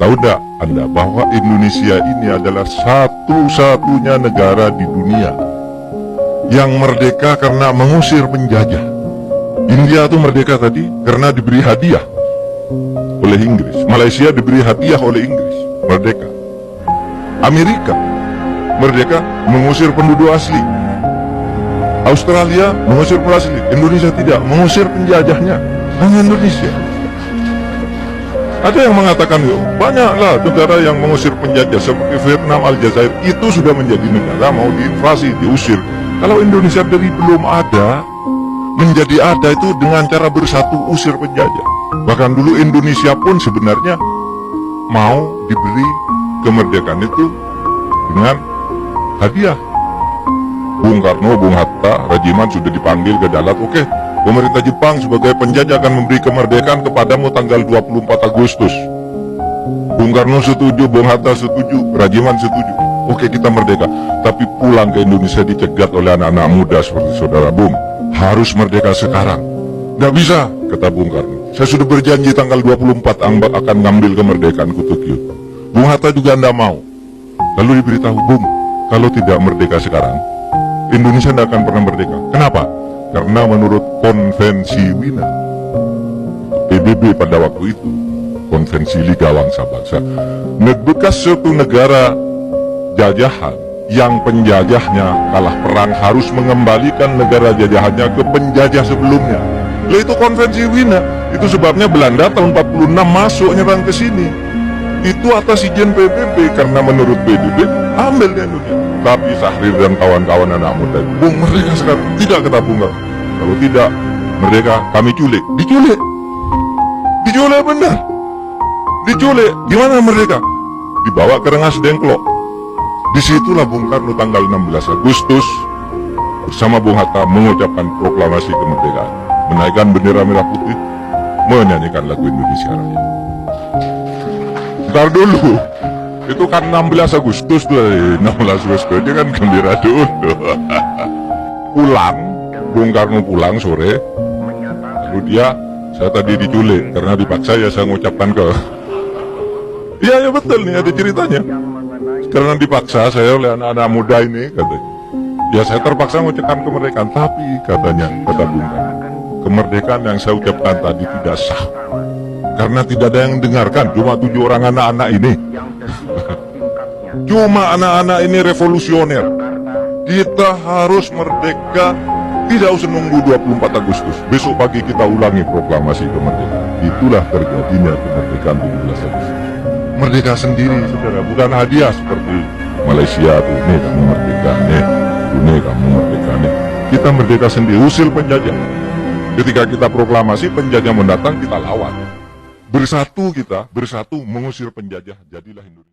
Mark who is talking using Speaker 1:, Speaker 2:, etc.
Speaker 1: Tahu tidak Anda bahwa Indonesia ini adalah satu-satunya negara di dunia yang merdeka karena mengusir penjajah. India itu merdeka tadi karena diberi hadiah oleh Inggris. Malaysia diberi hadiah oleh Inggris, merdeka. Amerika merdeka mengusir penduduk asli. Australia mengusir penduduk asli. Indonesia tidak, mengusir penjajahnya. Hanya Indonesia. Ada yang mengatakan banyaklah negara yang mengusir penjajah seperti Vietnam, Aljazair, itu sudah menjadi negara mau diinvasi, diusir. Kalau Indonesia dari belum ada, menjadi ada itu dengan cara bersatu usir penjajah. Bahkan dulu Indonesia pun sebenarnya mau diberi kemerdekaan itu dengan hadiah. Bung Karno, Bung Hatta, Rajiman sudah dipanggil ke Dalat. Oke, pemerintah Jepang sebagai penjajah akan memberi kemerdekaan kepadamu tanggal 24 Agustus. Bung Karno setuju, Bung Hatta setuju, Rajiman setuju. Oke, kita merdeka. Tapi pulang ke Indonesia dicegat oleh anak-anak muda seperti saudara Bung. Harus merdeka sekarang. Nggak bisa, kata Bung Karno. Saya sudah berjanji tanggal 24 akan ngambil kemerdekaan ke Tokyo. Bung Hatta juga nggak mau. Lalu diberitahu, Bung, kalau tidak merdeka sekarang, Indonesia tidak akan pernah merdeka. Kenapa? Karena menurut konvensi Wina, PBB pada waktu itu, konvensi Liga Bangsa-Bangsa, bekas suatu negara jajahan yang penjajahnya kalah perang harus mengembalikan negara jajahannya ke penjajah sebelumnya. Lah itu konvensi Wina. Itu sebabnya Belanda tahun 46 masuk nyerang ke sini. Itu atas izin PBB, karena menurut PBB ambil di Indonesia. Tapi Syahrir dan kawan-kawan anak muda, Bung, merdeka sekarang. Tidak, kata Bung Karno. Kalau tidak merdeka, kami culik. Diculik. Diculik benar. Diculik. Gimana merdeka? Dibawa ke Rengas Dengklok. Disitulah Bung Karno tanggal 16 Agustus bersama Bung Hatta mengucapkan proklamasi kemerdekaan, menaikkan bendera merah putih, menyanyikan lagu Indonesia Raya. Ntar dulu, itu kan 16 Agustus tuh, 16 Agustus dia kan gembira dulu. Pulang, Bung Karno pulang sore, lalu dia, saya tadi diculik karena dipaksa ya saya mengucapkan ke. Iya ya betul nih, ada ceritanya. Karena dipaksa saya oleh anak-anak muda ini, katanya. Ya saya terpaksa mengucapkan kemerdekaan, tapi katanya, kata Bung Karno, kemerdekaan yang saya ucapkan tadi tidak sah. Karena tidak ada yang dengarkan, cuma 7 orang anak-anak ini. Cuma anak-anak ini revolusioner. Kita harus merdeka, tidak usah nunggu 24 Agustus. Besok pagi kita ulangi proklamasi kemerdekaan. Itulah terjadinya kemerdekaan 17 Agustus. Merdeka sendiri, saudara, bukan hadiah seperti Malaysia tuh, nih kamu merdeka, nih kamu merdeka, nih. Kita merdeka sendiri, usil penjajah. Ketika kita proklamasi, penjajah mendatang, kita lawan. Bersatu kita, bersatu mengusir penjajah, jadilah Indonesia.